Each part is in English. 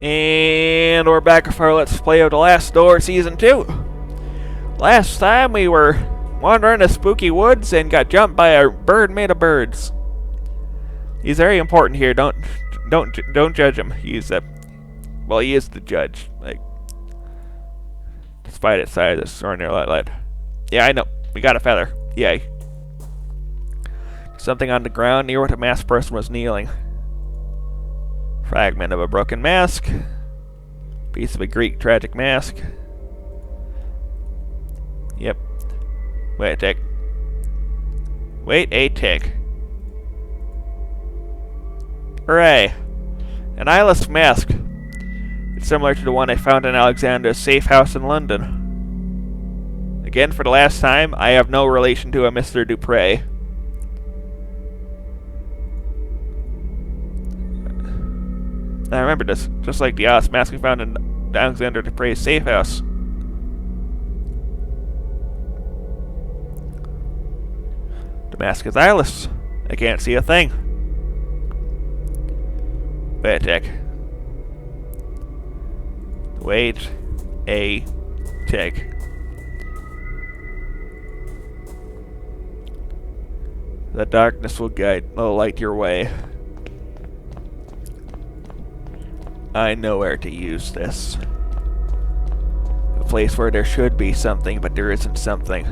And we're back for our Let's Play of The Last Door Season 2. Last time we were wandering the spooky woods and got jumped by a bird made of birds. He's very important here. Don't judge him. He's he is the judge. Like, despite its size, it's ordinary light. Yeah, I know. We got a feather. Yay. Something on the ground near what a masked person was kneeling. Fragment of a broken mask. Piece of a Greek tragic mask. Yep. Wait a tick. Wait a tick. Hooray! An eyeless mask. It's similar to the one I found in Alexander's safe house in London. Again, for the last time, I have no relation to a Mr. Dupre. I remember this, just like the mask we found in Alexander Dupre's safe house. The mask is eyeless. I can't see a thing. Wait a tick. Wait a tick. The darkness will light your way. I know where to use this. A place where there should be something, but there isn't something.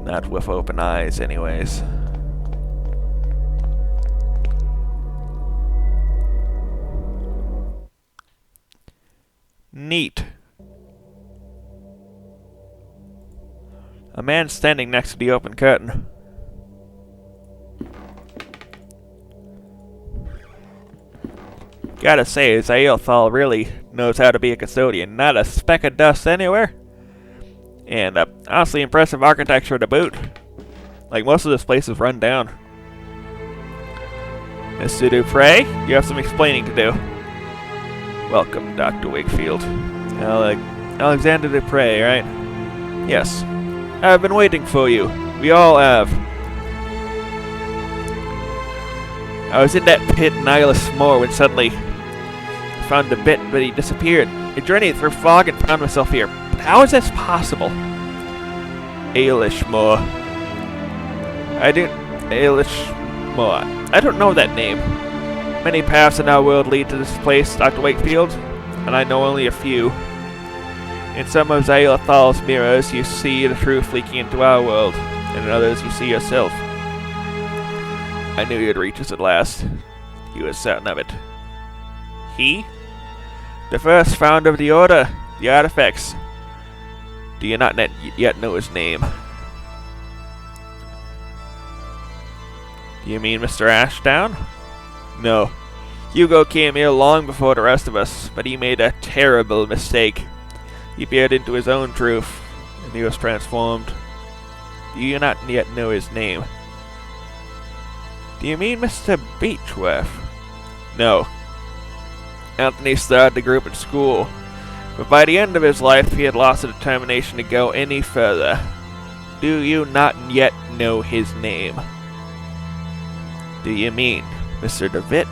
Not with open eyes, anyways. Neat. A man standing next to the open curtain. Gotta say, Zaelthal really knows how to be a custodian. Not a speck of dust anywhere. And honestly impressive architecture to boot. Like, most of this place is run down. Mr. Dupre, you have some explaining to do. Welcome, Dr. Wakefield. Alexander Dupre, right? Yes. I've been waiting for you. We all have. I was in that pit in Eyeless Moor when suddenly I found a bit, but he disappeared. I journeyed through fog and found myself here. But how is this possible? Ailish Moor. I don't know that name. Many paths in our world lead to this place, Dr. Wakefield, and I know only a few. In some of Zaelthal's mirrors, you see the truth leaking into our world, and in others, you see yourself. I knew you'd reach us at last. You were certain of it. He? The first founder of the Order, the artifacts. Do you not yet know his name? Do you mean Mr. Ashdown? No. Hugo came here long before the rest of us, but he made a terrible mistake. He peered into his own truth, and he was transformed. Do you not yet know his name? Do you mean Mr. Beechworth? No. Anthony started the group at school, but by the end of his life he had lost the determination to go any further. Do you not yet know his name? Do you mean Mr. DeVitt?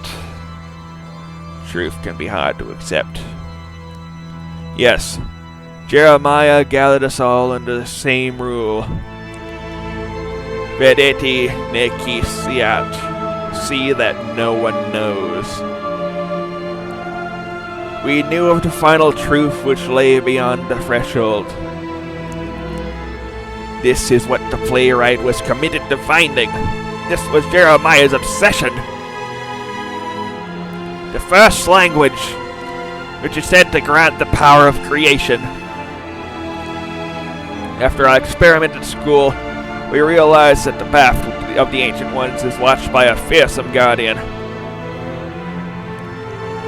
Truth can be hard to accept. Yes, Jeremiah gathered us all under the same rule. Vedeti nekisiat. See that no one knows. We knew of the final truth which lay beyond the threshold. This is what the playwright was committed to finding. This was Jeremiah's obsession. The first language, which is said to grant the power of creation. After our experiment at school, we realized that the path of the Ancient Ones is watched by a fearsome guardian.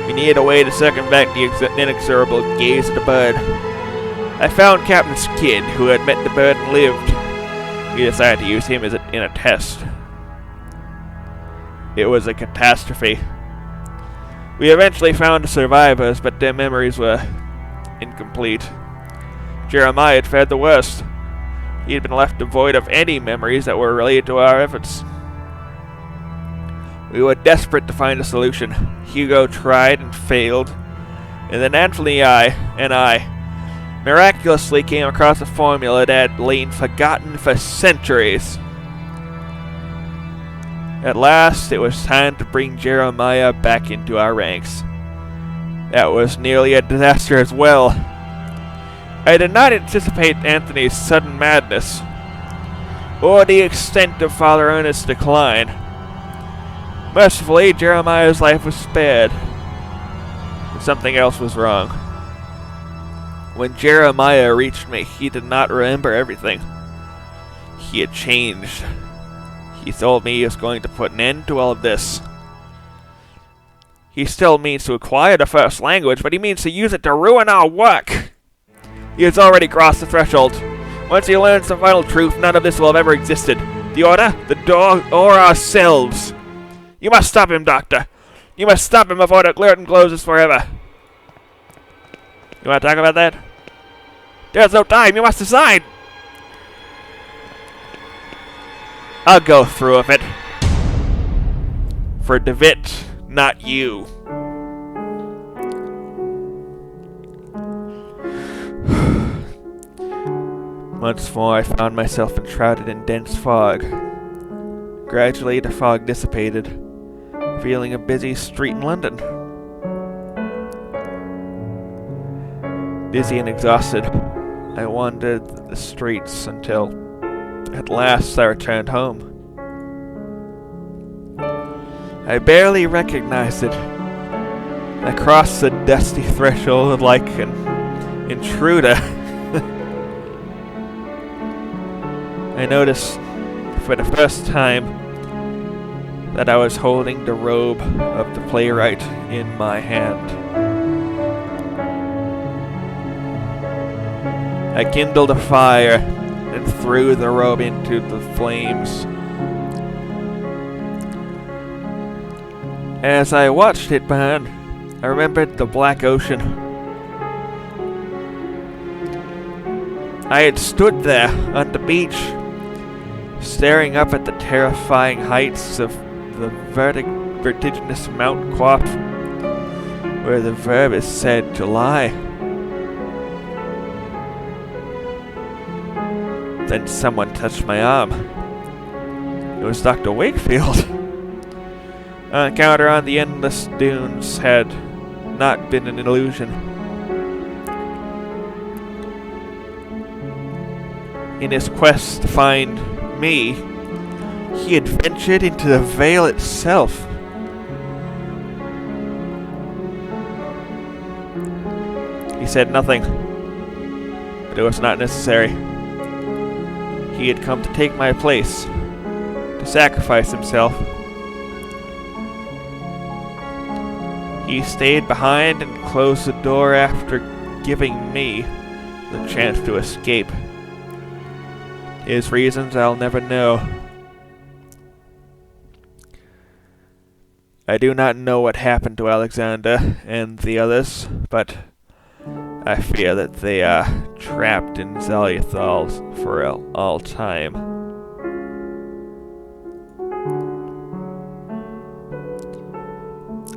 We needed a way to circumvent the inexorable gaze of the bird. I found Captain Skid, who had met the bird and lived. We decided to use him in a test. It was a catastrophe. We eventually found the survivors, but their memories were incomplete. Jeremiah had fared the worst. He had been left devoid of any memories that were related to our efforts. We were desperate to find a solution. Hugo tried and failed, and then Anthony and I miraculously came across a formula that had lain forgotten for centuries. At last, it was time to bring Jeremiah back into our ranks. That was nearly a disaster as well. I did not anticipate Anthony's sudden madness, or the extent of Father Ernest's decline. Mercifully, Jeremiah's life was spared, but something else was wrong. When Jeremiah reached me, he did not remember everything. He had changed. He told me he was going to put an end to all of this. He still means to acquire the first language, but he means to use it to ruin our work. He has already crossed the threshold. Once he learns the final truth, none of this will have ever existed. The Order, the door, or ourselves. You must stop him, Doctor. You must stop him before the curtain closes forever. You want to talk about that? There's no time. You must decide. I'll go through with it. For DeWitt, not you. Once more, I found myself enshrouded in dense fog. Gradually, the fog dissipated, revealing a busy street in London. Dizzy and exhausted, I wandered the streets until, at last, I returned home. I barely recognized it. I crossed the dusty threshold like an intruder. I noticed, for the first time, that I was holding the robe of the playwright in my hand. I kindled a fire and threw the robe into the flames. As I watched it burn, I remembered the black ocean. I had stood there on the beach, staring up at the terrifying heights of the vertiginous Mount Quap, where the verb is said to lie. Then someone touched my arm. It was Dr. Wakefield. Our encounter on the endless dunes had not been an illusion. In his quest to find me, he had ventured into the veil itself. He said nothing, but it was not necessary. He had come to take my place, to sacrifice himself. He stayed behind and closed the door after giving me the chance to escape. His reasons I'll never know. I do not know what happened to Alexander and the others, but I fear that they are trapped in Zalyathal for all time.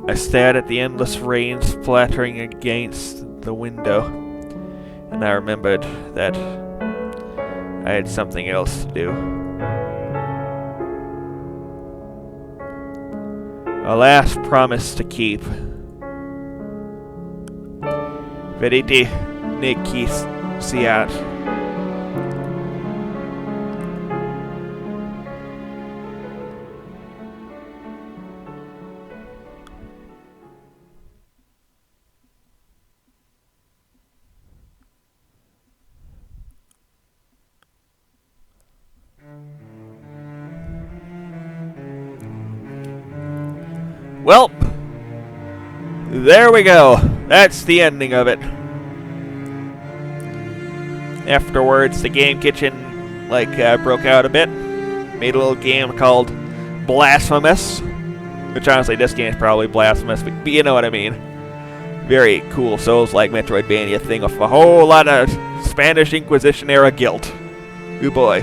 I stared at the endless rain splattering against the window, and I remembered that I had something else to do. A last promise to keep. Verite ne quisiat. Well, there we go. That's the ending of it. Afterwards, the game kitchen broke out a bit. Made a little game called Blasphemous, which honestly, this game is probably blasphemous, but you know what I mean. Very cool Souls-like Metroidvania thing with a whole lot of Spanish Inquisition era guilt. Ooh boy.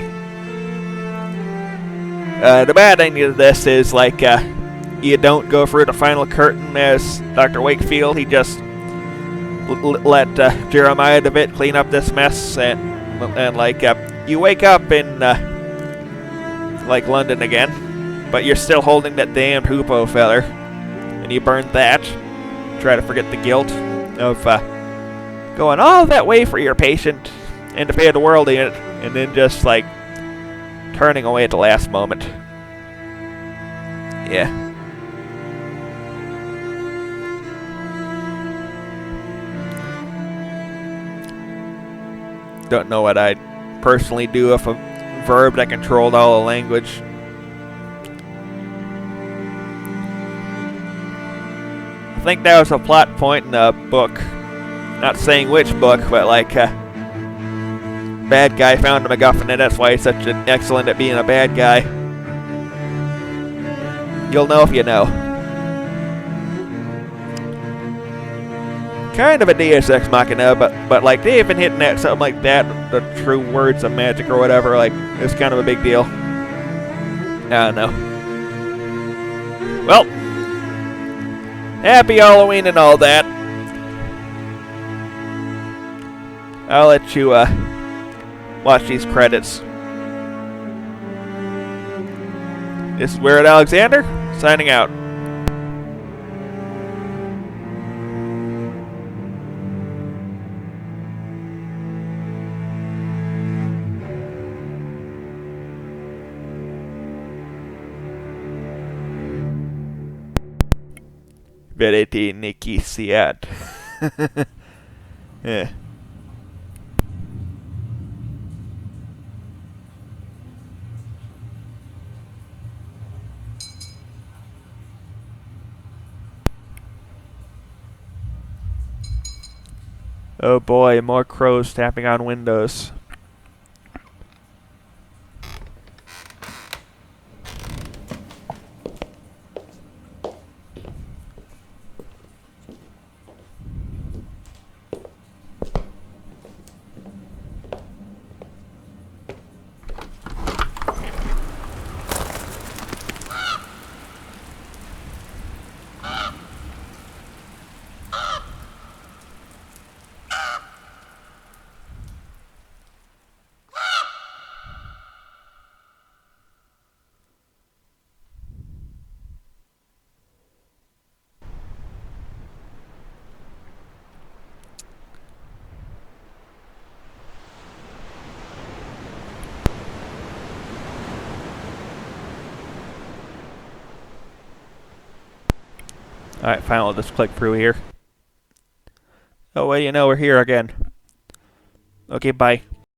The bad ending of this is you don't go through the final curtain as Dr. Wakefield. He just let Jeremiah DeVitt clean up this mess, and like you wake up in like London again, but you're still holding that damned hoopoe feller, and you burn that. Try to forget the guilt of going all that way for your patient and to pay the world in it, and then just like turning away at the last moment. Yeah. Don't know what I'd personally do if a verb that controlled all the language. I think that was a plot point in the book. Not saying which book, but like bad guy found a MacGuffin, and that's why he's such an excellent at being a bad guy. You'll know if you know. Kind of a Deus Ex Machina, but like they've been hitting at something like that, the true words of magic or whatever, like it's kind of a big deal. I don't know. Well, happy Halloween and all that. I'll let you watch these credits. This is Weird Alexander, signing out. Vedete Nikki Siat. Yeah. Oh boy, more crows tapping on windows. Alright, fine, I'll just click through here. Oh, well, you know, we're here again. Okay, bye.